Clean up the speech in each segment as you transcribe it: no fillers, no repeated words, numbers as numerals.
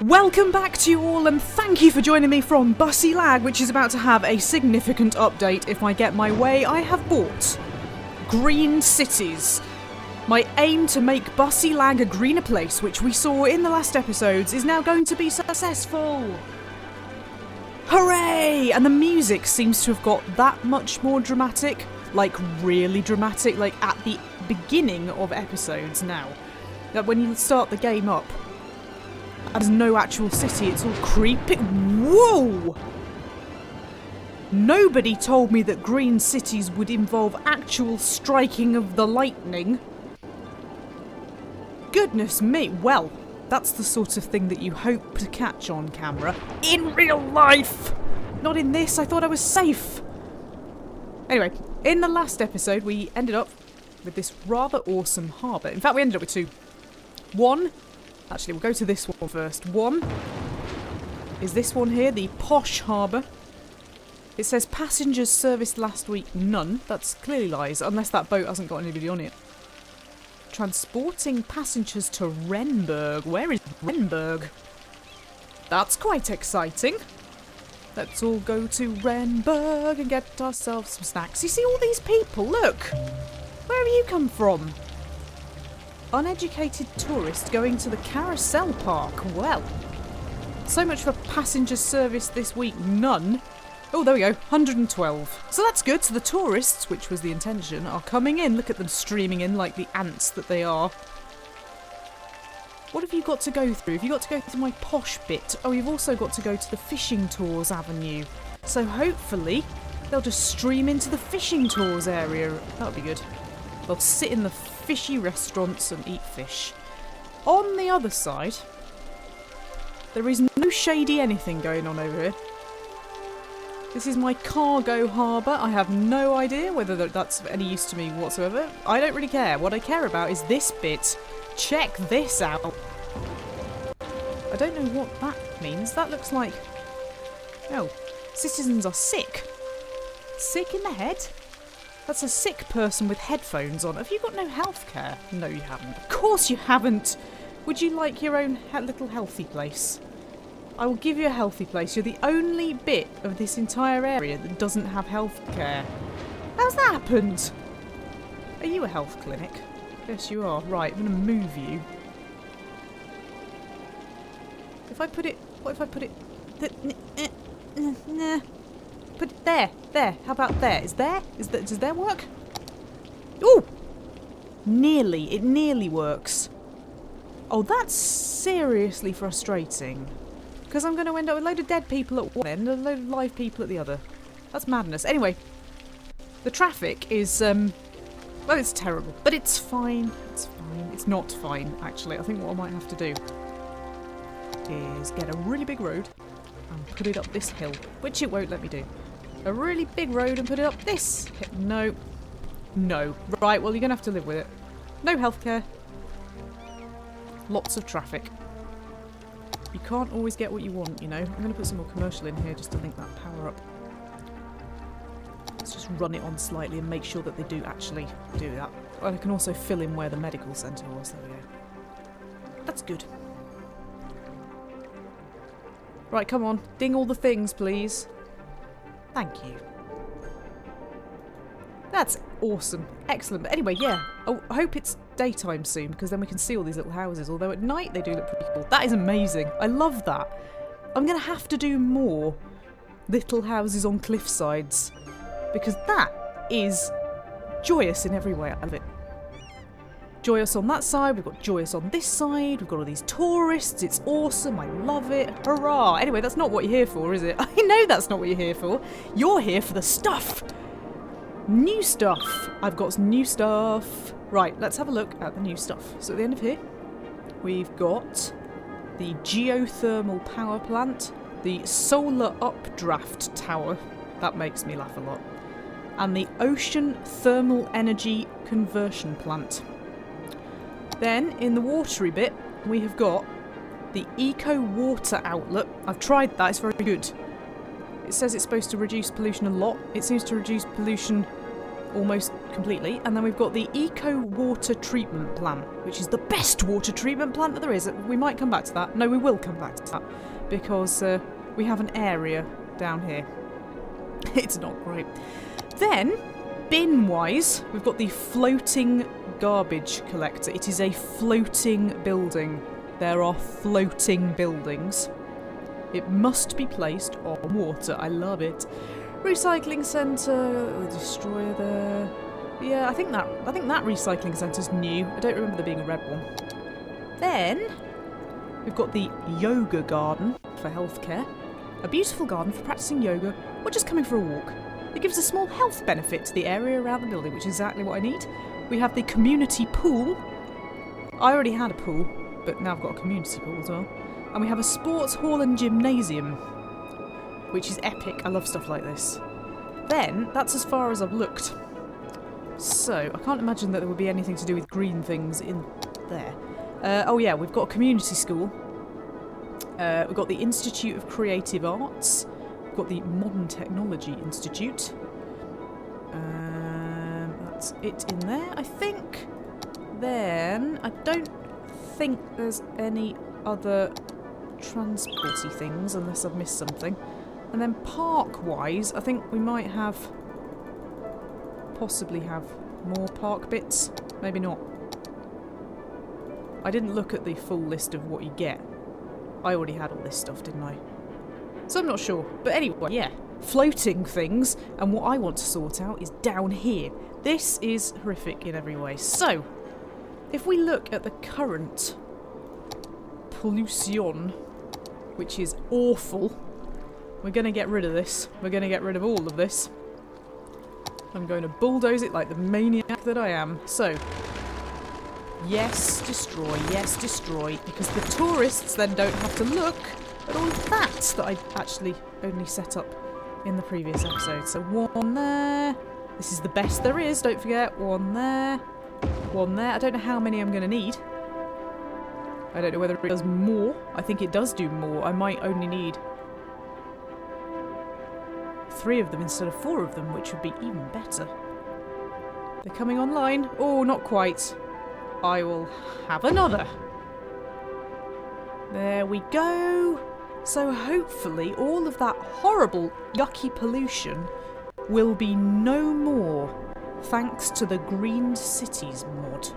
Welcome back to you all, and thank you for joining me from Bussy Lag, which is about to have a significant update if I get my way. I have bought green cities. My aim to make Bussy Lag a greener place, which we saw in the last episodes, is now going to be successful. Hooray! And the music seems to have got that much more dramatic, like really dramatic, like at the beginning of episodes now. That when you start the game up, there's no actual city, it's all creepy. Whoa! Nobody told me that green cities would involve actual striking of the lightning. Goodness me, well, that's the sort of thing that you hope to catch on camera. In real life! Not in this, I thought I was safe. Anyway, in the last episode we ended up with this rather awesome harbour. In fact, we ended up with two. One, actually we'll go to this one first. One is this one here, the posh harbour. It says passengers serviced last week, none. That's clearly lies, unless that boat hasn't got anybody on it. Transporting passengers to Renberg. Where is Renberg? That's quite exciting. Let's all go to Renberg and get ourselves some snacks. You see all these people? Look! Where have you come from? Uneducated tourist going to the carousel park. Well, so much for passenger service this week. None. Oh, there we go. 112. So that's good. So the tourists, which was the intention, are coming in. Look at them streaming in like the ants that they are. What have you got to go through? Have you got to go through my posh bit? Oh, you've also got to go to the fishing tours avenue. So hopefully they'll just stream into the fishing tours area. That'll be good. They'll sit in the fishy restaurants and eat fish. On the other side, there is no shady anything going on over here. This is my cargo harbour. I have no idea whether that's of any use to me whatsoever. I don't really care. What I care about is this bit. Check this out. I don't know what that means. That looks like... Oh, citizens are sick. Sick in the head? That's a sick person with headphones on. Have you got no healthcare? No, you haven't. Of course you haven't. Would you like your own little healthy place? I will give you a healthy place. You're the only bit of this entire area that doesn't have healthcare. How's that happened? Are you a health clinic? Yes, you are. Right, I'm going to move you. If I put it... What if I put it... Nah. Put it there. There. How about there? Is there? Does there work? Ooh! Nearly. It nearly works. Oh, that's seriously frustrating. Because I'm going to end up with a load of dead people at one end and a load of live people at the other. That's madness. Anyway, the traffic is, well, it's terrible. But it's fine. It's fine. It's not fine, actually. I think what I might have to do is get a really big road and put it up this hill, which it won't let me do. A really big road and put it up this hill. No. No. Right, well, you're going to have to live with it. No healthcare. Lots of traffic. You can't always get what you want, you know. I'm going to put some more commercial in here just to link that power up. Let's just run it on slightly and make sure that they do actually do that. I can also fill in where the medical centre was. There we go. That's good. Right, come on. Ding all the things, please. Thank you. That's awesome. Excellent. But anyway, yeah. Oh, I hope it's daytime soon, because then we can see all these little houses. Although at night they do look pretty cool. That is amazing. I love that. I'm going to have to do more little houses on cliff sides, because that is joyous in every way. I love it. Joyous on that side. We've got joyous on this side. We've got all these tourists. It's awesome. I love it. Hurrah. Anyway, that's not what you're here for, is it? I know that's not what you're here for. You're here for the stuff. New stuff. I've got some new stuff. Right, let's have a look at the new stuff. So at the end of here, we've got the geothermal power plant, the solar updraft tower. That makes me laugh a lot. And the ocean thermal energy conversion plant. Then, in the watery bit, we have got the eco water outlet. I've tried that, it's very good. It says it's supposed to reduce pollution a lot. It seems to reduce pollution almost completely. And then we've got the Eco Water Treatment Plant, which is the best water treatment plant that there is. We might come back to that. No, we will come back to that, because we have an area down here. It's not great. Then, bin-wise, we've got the floating garbage collector. It is a floating building. There are floating buildings. It must be placed on water. I love it. Recycling centre, destroyer there. Yeah, I think that recycling centre's new. I don't remember there being a red one. Then we've got the yoga garden for healthcare. A beautiful garden for practicing yoga or just coming for a walk. It gives a small health benefit to the area around the building, which is exactly what I need. We have the community pool. I already had a pool, but now I've got a community pool as well. And we have a sports hall and gymnasium, which is epic. I love stuff like this. Then, that's as far as I've looked. So, I can't imagine that there would be anything to do with green things in there. Oh yeah, we've got a community school. We've got the Institute of Creative Arts. We've got the Modern Technology Institute. That's it in there, I think. Then, I don't think there's any other transporty things, unless I've missed something. And then park-wise, I think we might possibly have more park bits. Maybe not. I didn't look at the full list of what you get. I already had all this stuff, didn't I? So I'm not sure. But anyway, yeah. Floating things, and what I want to sort out is down here. This is horrific in every way. So, if we look at the current pollution, which is awful, we're going to get rid of this. We're going to get rid of all of this. I'm going to bulldoze it like the maniac that I am. So, yes, destroy, because the tourists then don't have to look at all of that I actually only set up in the previous episode. So one there. This is the best there is, don't forget. One there. One there. I don't know how many I'm going to need. I don't know whether it does more. I think it does do more. I might only need 3 of them instead of 4 of them, which would be even better. They're coming online. Oh, not quite. I will have another. There we go. So hopefully all of that horrible, yucky pollution will be no more thanks to the Green Cities mod.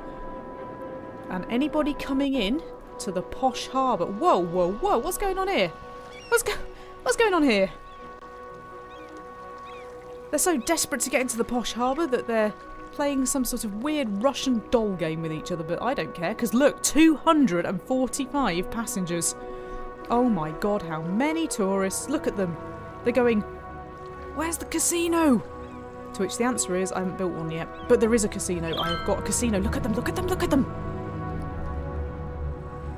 And anybody coming in to the posh harbour... Whoa, whoa, whoa, what's going on here? What's going on here? They're so desperate to get into the posh harbour that they're playing some sort of weird Russian doll game with each other, but I don't care, because look, 245 passengers. Oh my god, how many tourists. Look at them. They're going, where's the casino? To which the answer is, I haven't built one yet. But there is a casino. I have got a casino. Look at them, look at them, look at them.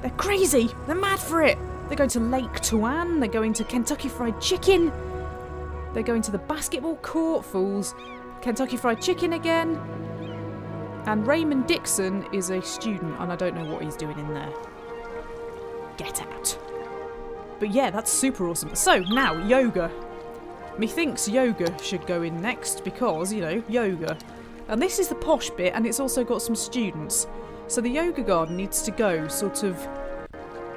They're crazy. They're mad for it. They're going to Lake Tuan. They're going to Kentucky Fried Chicken. They're going to the basketball court, fools. Kentucky Fried Chicken again. And Raymond Dixon is a student, and I don't know what he's doing in there. Get out. But yeah, that's super awesome. So, now, yoga. Methinks yoga should go in next because, you know, yoga. And this is the posh bit, and it's also got some students. So the yoga garden needs to go sort of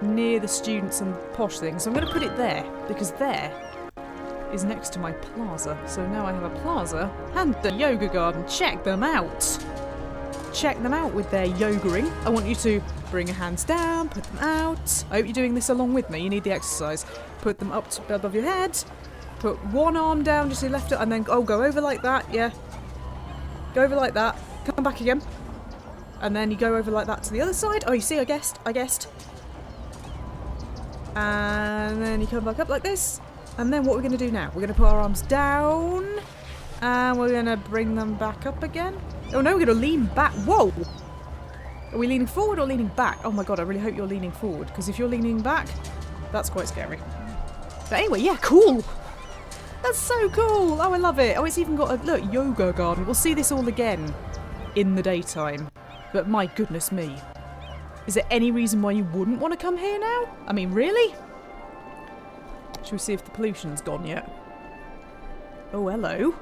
near the students and posh things. So I'm going to put it there, because there is next to my plaza. So now I have a plaza and the yoga garden. Check them out. Check them out with their yogaing. I want you to bring your hands down, put them out. I hope you're doing this along with me. You need the exercise. Put them up to above your head. Put one arm down, just your left, and then go over like that. Yeah. Go over like that. Come back again. And then you go over like that to the other side. Oh, you see, I guessed. And then you come back up like this. And then what we're going to do now, we're going to put our arms down. And we're going to bring them back up again. Oh no, we're going to lean back. Whoa! Are we leaning forward or leaning back? Oh my god, I really hope you're leaning forward. Because if you're leaning back, that's quite scary. But anyway, yeah, cool. That's so cool. Oh, I love it. Oh, it's even got a, look, yoga garden. We'll see this all again in the daytime. But my goodness me. Is there any reason why you wouldn't want to come here now? I mean, really? Should we see if the pollution's gone yet? Oh, hello.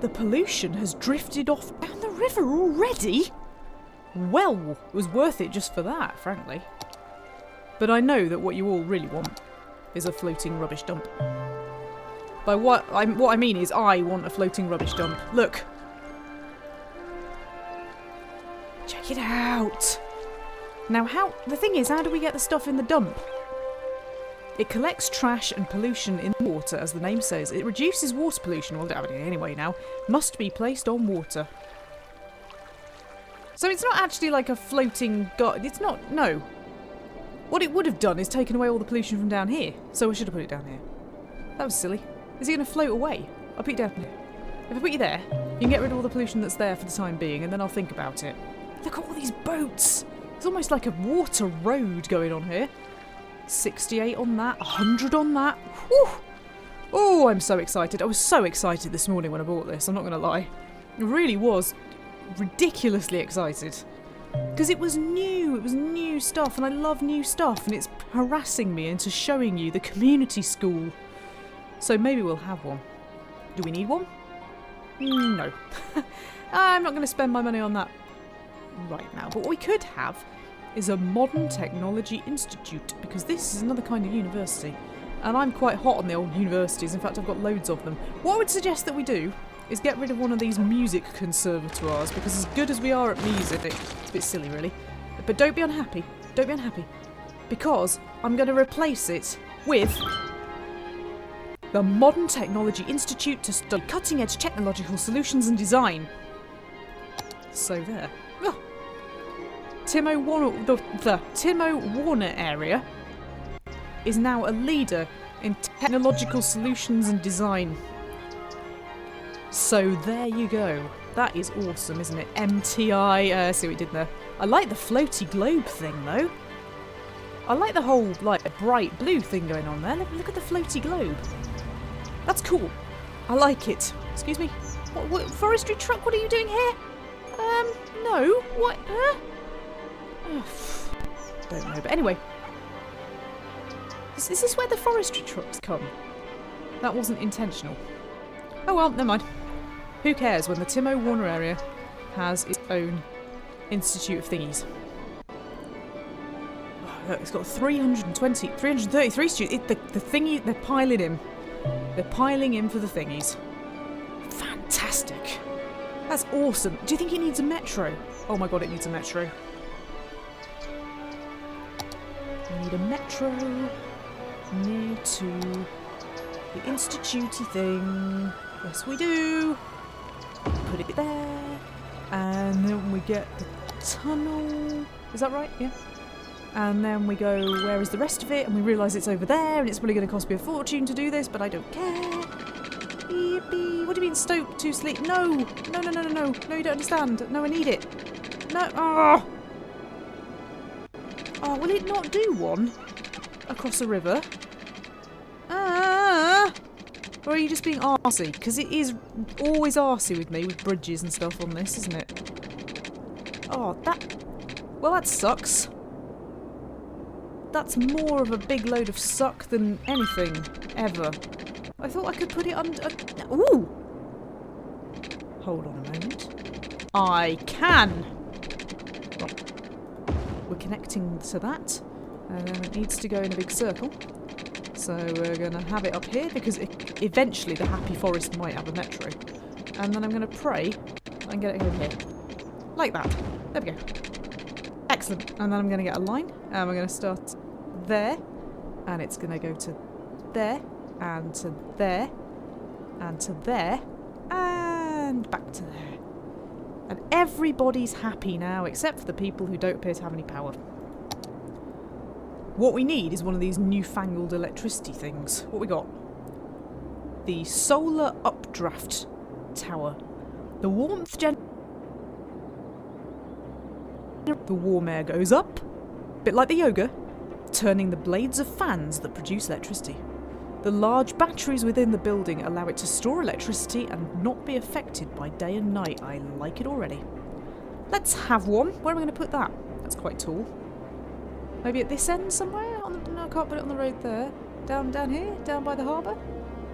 The pollution has drifted off down the river already? Well, it was worth it just for that, frankly. But I know that what you all really want is a floating rubbish dump. By what I mean is I want a floating rubbish dump. Look. Check it out. Now the thing is, how do we get the stuff in the dump? It collects trash and pollution in water, as the name says. It reduces water pollution. Well, I don't have any anyway now. Must be placed on water. So it's not actually like a floating... It's not... No. What it would have done is taken away all the pollution from down here. So I should have put it down here. That was silly. Is it going to float away? I'll put it down here. If I put you there, you can get rid of all the pollution that's there for the time being, and then I'll think about it. Look at all these boats. It's almost like a water road going on here. 68 on that, 100 on that. Whew. Oh, I'm so excited. I was so excited this morning when I bought this, I'm not going to lie. I really was ridiculously excited. Because it was new stuff, and I love new stuff, and it's harassing me into showing you the community school. So maybe we'll have one. Do we need one? No. I'm not going to spend my money on that right now. But what we could have is a modern technology institute, because this is another kind of university. And I'm quite hot on the old universities. In fact, I've got loads of them. What I would suggest that we do is get rid of one of these music conservatoires, because as good as we are at music, it's a bit silly really, but don't be unhappy. Don't be unhappy. Because I'm going to replace it with the Modern Technology Institute to study cutting-edge technological solutions and design. So there. Oh. The Timo Warner area is now a leader in technological solutions and design. So there you go. That is awesome, isn't it? MTI. See what we did there. I like the floaty globe thing, though. I like the whole, like, bright blue thing going on there. Look at the floaty globe. That's cool. I like it. Excuse me. What forestry truck? What are you doing here? No. What? Don't know. But anyway. Is this where the forestry trucks come? That wasn't intentional. Oh well, never mind. Who cares when the Timo Warner area has its own institute of thingies? Oh, look, it's got 333 students. The thingy, they're piling in. They're piling in for the thingies. Fantastic. That's awesome. Do you think it needs a metro? Oh my god, it needs a metro. We need a metro near to the institute-y thing. Yes, we do. Put it there. And then we get the tunnel. Is that right? Yeah. And then we go, where is the rest of it? And we realise it's over there, and it's probably going to cost me a fortune to do this, but I don't care. Yippee. What do you mean, Stoke to sleep? No. No, no, no, no, no. No, you don't understand. No, I need it. No. Oh. Oh, will it not do one across a river? Or are you just being arsey? Because it is always arsey with me, with bridges and stuff on this, isn't it? Oh, well, that sucks. That's more of a big load of suck than anything, ever. I thought I could put it under... Ooh! Hold on a moment. I can! Well, we're connecting to that, and then it needs to go in a big circle. So we're going to have it up here, because eventually the Happy Forest might have a metro. And then I'm going to pray and get it over here. Like that. There we go. Excellent. And then I'm going to get a line, and we're going to start there, and it's going to go to there, and to there, and to there, and back to there. And everybody's happy now, except for the people who don't appear to have any power. What we need is one of these newfangled electricity things. What we got? The solar updraft tower. The warmth the warm air goes up, a bit like the yoga, turning the blades of fans that produce electricity. The large batteries within the building allow it to store electricity and not be affected by day and night. I like it already. Let's have one. Where am I going to put that? That's quite tall. Maybe at this end somewhere? No, I can't put it on the road there. Down here? Down by the harbour?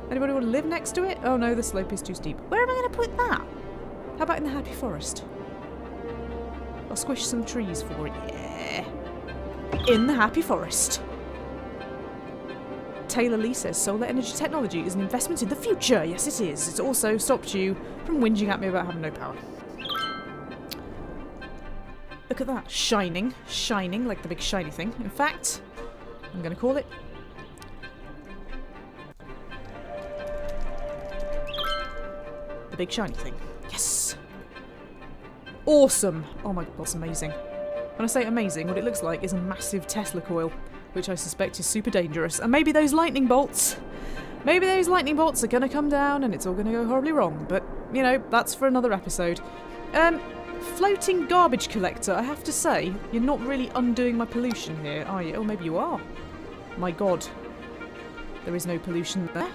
Anybody want to live next to it? Oh no, the slope is too steep. Where am I going to put that? How about in the Happy Forest? I'll squish some trees for it. Yeah. In the Happy Forest. Taylor Lee says solar energy technology is an investment in the future. Yes, it is. It's also stopped you from whinging at me about having no power. Look at that. Shining. Shining like the big shiny thing. In fact, I'm going to call it the big shiny thing. Yes! Awesome! Oh my god, that's amazing. When I say amazing, what it looks like is a massive Tesla coil, which I suspect is super dangerous. And maybe those lightning bolts are going to come down and it's all going to go horribly wrong. But, you know, that's for another episode. Floating garbage collector, I have to say, you're not really undoing my pollution here, are you? Oh, maybe you are. My god. There is no pollution there.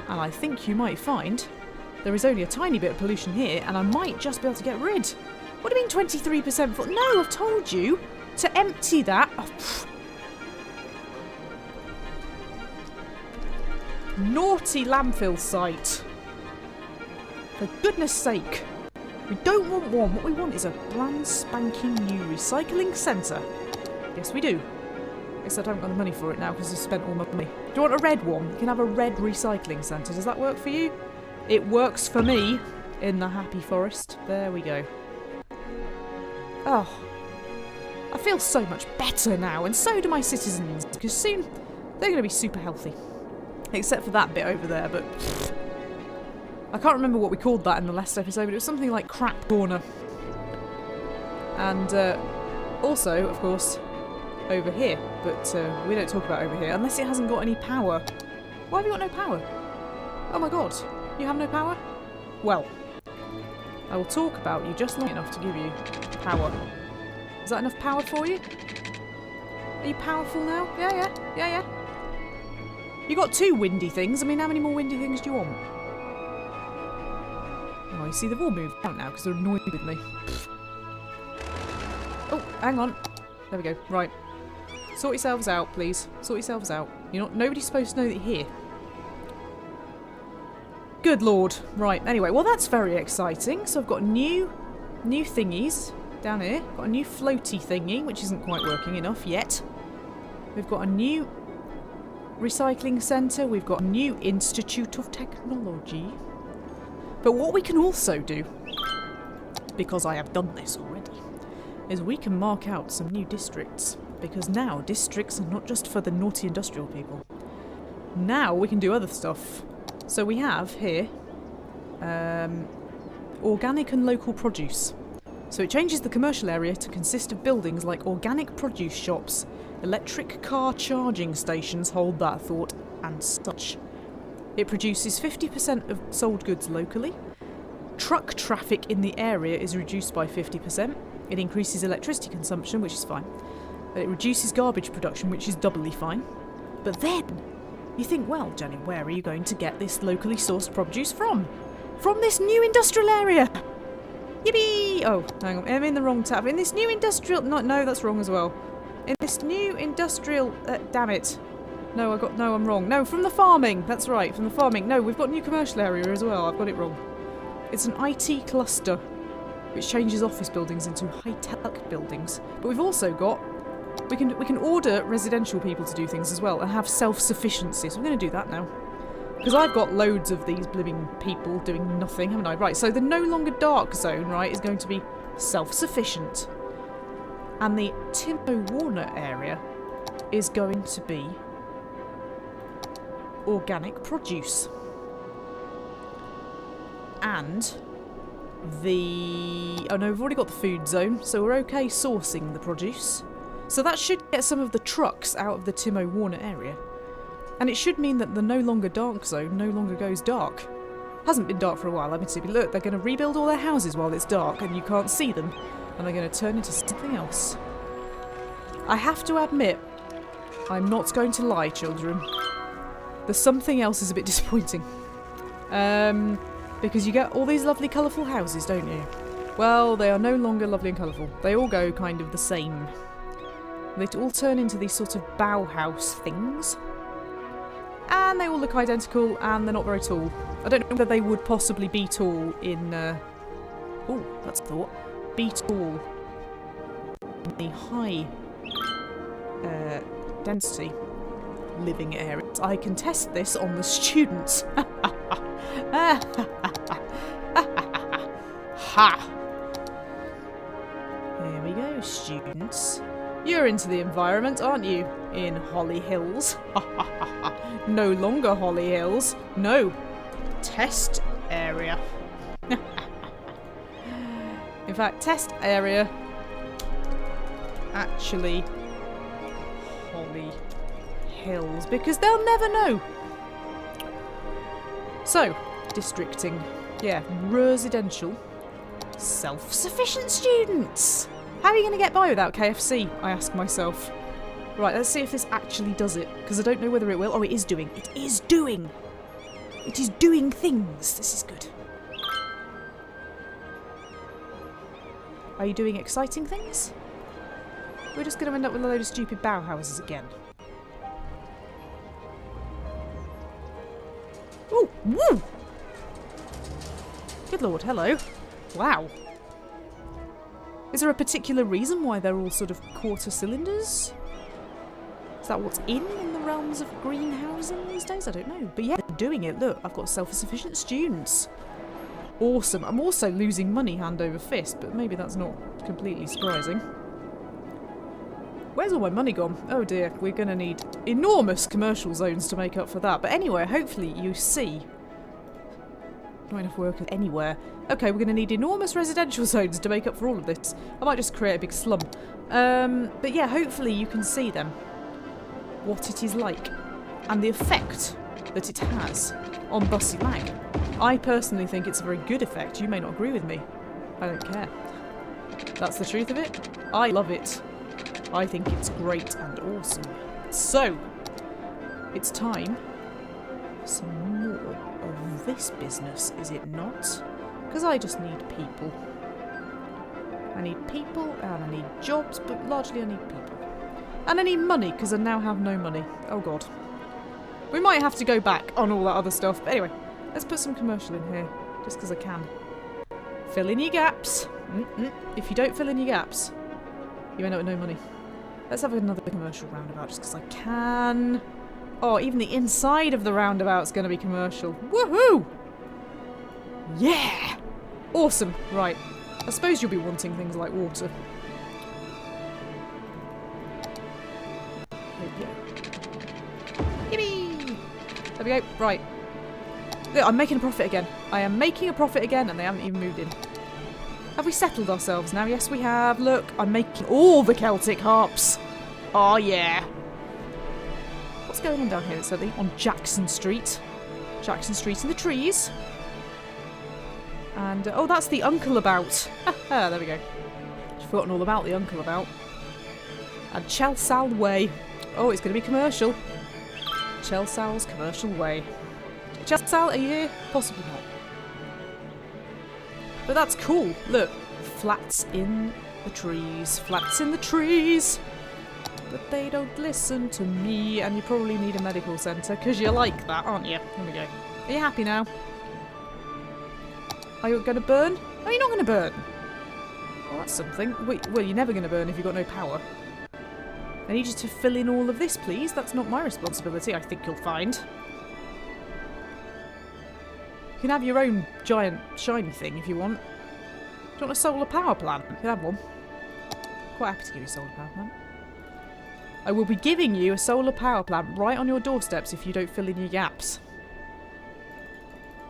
And I think you might find there is only a tiny bit of pollution here, and I might just be able to get rid. What do you mean 23% full? No, I've told you to empty that. Oh, naughty landfill site. For goodness sake. We don't want one. What we want is a brand spanking new recycling centre. Yes, we do. Except I haven't got the money for it now because I've spent all my money. Do you want a red one? You can have a red recycling centre. Does that work for you? It works for me in the Happy Forest. There we go. Oh, I feel so much better now, and so do my citizens, because soon they're going to be super healthy. Except for that bit over there, but I can't remember what we called that in the last episode, but it was something like Crap Corner. And also, of course, over here, but we don't talk about over here, unless it hasn't got any power. Why have you got no power? Oh my god, you have no power? Well, I will talk about you just long enough to give you power. Is that enough power for you? Are you powerful now? Yeah. You got 2 windy things. I mean, how many more windy things do you want? Oh, you see, they've all moved out now because they're annoyed with me. Oh, hang on. There we go. Right. Sort yourselves out, please. Sort yourselves out. Nobody's supposed to know that you're here. Good lord. Right, anyway, well that's very exciting. So I've got new thingies down here. Got a new floaty thingy, which isn't quite working enough yet. We've got a new recycling centre. We've got a new Institute of Technology. But what we can also do, because I have done this already, is we can mark out some new districts. Because now districts are not just for the naughty industrial people. Now we can do other stuff. So we have here organic and local produce. So it changes the commercial area to consist of buildings like organic produce shops, electric car charging stations, hold that thought, and such. It produces 50% of sold goods locally. Truck traffic in the area is reduced by 50%. It increases electricity consumption, which is fine. But it reduces garbage production, which is doubly fine. But then you think, well, Jenny, where are you going to get this locally sourced produce from? From this new industrial area! Yippee! Oh, hang on, I'm in the wrong tab. In this new industrial... No, that's wrong as well. In this new industrial... damn it. No, I'm wrong. No, from the farming! That's right, from the farming. No, we've got a new commercial area as well. I've got it wrong. It's an IT cluster, which changes office buildings into high-tech buildings. But we've also got... We can order residential people to do things as well and have self-sufficiency. So I'm going to do that now. Because I've got loads of these blimming people doing nothing, haven't I? Right, so the no longer dark zone, right, is going to be self-sufficient. And the Timo Warner area is going to be organic produce. And the... Oh no, we've already got the food zone, so we're okay sourcing the produce. So that should get some of the trucks out of the Timo Warner area. And it should mean that the no longer dark zone no longer goes dark. Hasn't been dark for a while, I've been seeing. Look, they're going to rebuild all their houses while it's dark and you can't see them. And they're going to turn into something else. I have to admit, I'm not going to lie, children. The something else is a bit disappointing. Because you get all these lovely colourful houses, don't you? Well, they are no longer lovely and colourful. They all go kind of the same. They all turn into these sort of Bauhaus things. And they all look identical, and they're not very tall. I don't know whether they would possibly be tall in... Oh, that's a thought. Be tall in the high density living areas. I can test this on the students. Ha! There we go, students. You're into the environment, aren't you? In Holly Hills. No longer Holly Hills. No. Test area. In fact, test area. Actually, Holly Hills. Because they'll never know. So, districting. Yeah, residential. Self-sufficient students. How are you going to get by without KFC? I ask myself. Right, let's see if this actually does it. Because I don't know whether it will. Oh, it is doing. It is doing. It is doing things. This is good. Are you doing exciting things? We're just going to end up with a load of stupid Bauhauses again. Ooh! Woo! Good lord, hello. Wow. Is there a particular reason why they're all sort of quarter cylinders? Is that what's in the realms of greenhousing these days? I don't know. But yeah, they're doing it. Look, I've got self-sufficient students. Awesome. I'm also losing money hand over fist, but maybe that's not completely surprising. Where's all my money gone? Oh dear, we're going to need enormous commercial zones to make up for that. But anyway, hopefully you see... Not enough work anywhere. Okay, we're going to need enormous residential zones to make up for all of this. I might just create a big slum. But yeah, hopefully you can see them. What it is like. And the effect that it has on Bussy Lag. I personally think it's a very good effect. You may not agree with me. I don't care. That's the truth of it. I love it. I think it's great and awesome. So, it's time for some more of this business, is it not? Because I just need people. I need people and I need jobs, but largely I need people. And I need money, because I now have no money. Oh god. We might have to go back on all that other stuff, but anyway. Let's put some commercial in here, just because I can. Fill in your gaps. If you don't fill in your gaps, you end up with no money. Let's have another commercial roundabout, just because I can. Oh, even the inside of the roundabout's going to be commercial. Woohoo! Yeah! Awesome. Right. I suppose you'll be wanting things like water. There we go. Yippee! There we go. Right. Look, I'm making a profit again. I am making a profit again, and they haven't even moved in. Have we settled ourselves now? Yes, we have. Look, I'm making all the Celtic harps. Oh, yeah. What's going on down here? It's something on Jackson Street. Jackson Street in the trees. And, oh, that's the Uncle About. There we go. I've forgotten all about the Uncle About. And Chelsal Way. Oh, it's going to be commercial. Chelsal's Commercial Way. Chelsal, are you here? Possibly not. But that's cool. Look. Flats in the trees. Flats in the trees. But they don't listen to me. And you probably need a medical centre, because you like that, aren't you? There we go. Are you happy now? Are you going to burn? No, you're not going to burn. Well, that's something. Wait, well, you're never going to burn if you've got no power. I need you to fill in all of this, please. That's not my responsibility, I think you'll find. You can have your own giant shiny thing if you want. Do you want a solar power plant? You can have one. Quite happy to give you a solar power plant. I will be giving you a solar power plant right on your doorsteps if you don't fill in your gaps.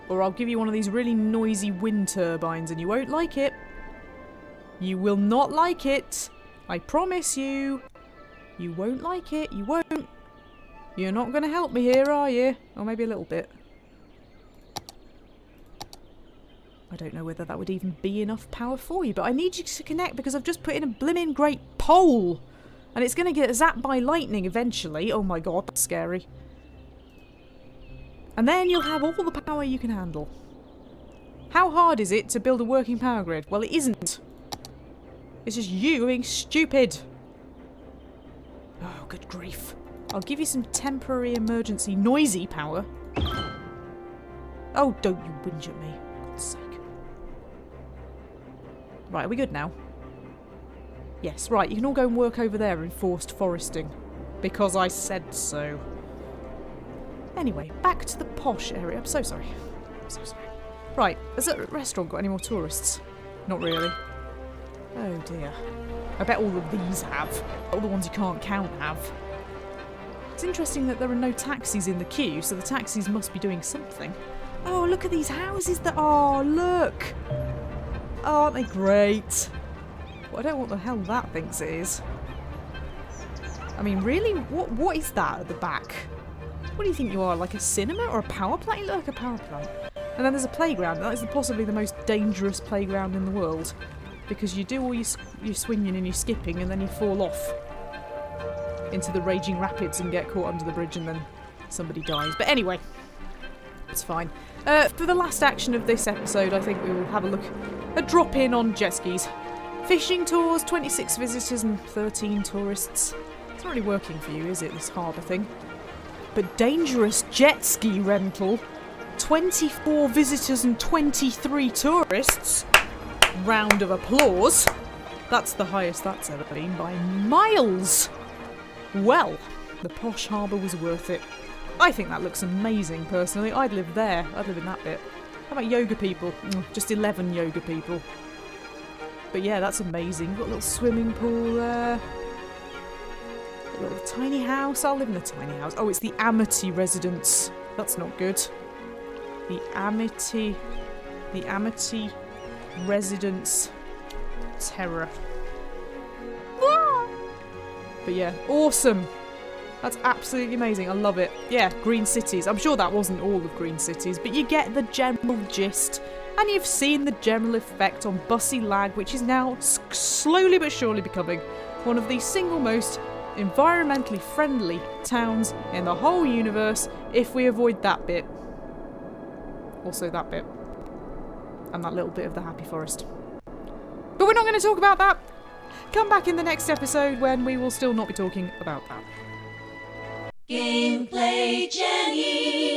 Or I'll give you one of these really noisy wind turbines and you won't like it. You will not like it. I promise you. You won't like it. You won't. You're not going to help me here, are you? Or maybe a little bit. I don't know whether that would even be enough power for you, but I need you to connect because I've just put in a blimmin' great pole. And it's going to get zapped by lightning eventually. Oh my god, that's scary. And then you'll have all the power you can handle. How hard is it to build a working power grid? Well, it isn't. It's just you being stupid. Oh, good grief. I'll give you some temporary emergency noisy power. Oh, don't you whinge at me. For God's sake. Right, are we good now? Yes, right, you can all go and work over there in forced foresting. Because I said so. Anyway, back to the posh area. I'm so sorry. I'm so sorry. Right, has that restaurant got any more tourists? Not really. Oh dear. I bet all of these have. All the ones you can't count have. It's interesting that there are no taxis in the queue, so the taxis must be doing something. Oh, look at these houses that... Oh, look! Oh, aren't they great? Well, I don't know what the hell that thinks it is. I mean, really? What is that at the back? What do you think you are, like a cinema or a power plant? You look like a power plant. And then there's a playground. That is possibly the most dangerous playground in the world. Because you do all your swinging and your skipping and then you fall off into the raging rapids and get caught under the bridge and then somebody dies. But anyway, it's fine. For the last action of this episode, I think we will have a drop in on jet skis. Fishing tours, 26 visitors and 13 tourists. It's not really working for you, is it, this harbour thing? But dangerous jet ski rental, 24 visitors and 23 tourists. Round of applause. That's the highest that's ever been by miles. Well, the posh harbour was worth it. I think that looks amazing, personally. I'd live there. I'd live in that bit. How about yoga people? Just 11 yoga people. But yeah, that's amazing. Got a little swimming pool there. A little tiny house. I'll live in a tiny house. Oh, it's the Amity residence. That's not good. The Amity residence terror. But yeah, awesome. That's absolutely amazing. I love it. Yeah, Green Cities. I'm sure that wasn't all of Green Cities, but you get the general gist. And you've seen the general effect on Bussy Lag, which is now slowly but surely becoming one of the single most environmentally friendly towns in the whole universe, if we avoid that bit. Also that bit. And that little bit of the Happy Forest. But we're not going to talk about that. Come back in the next episode when we will still not be talking about that. Gameplay Jenny.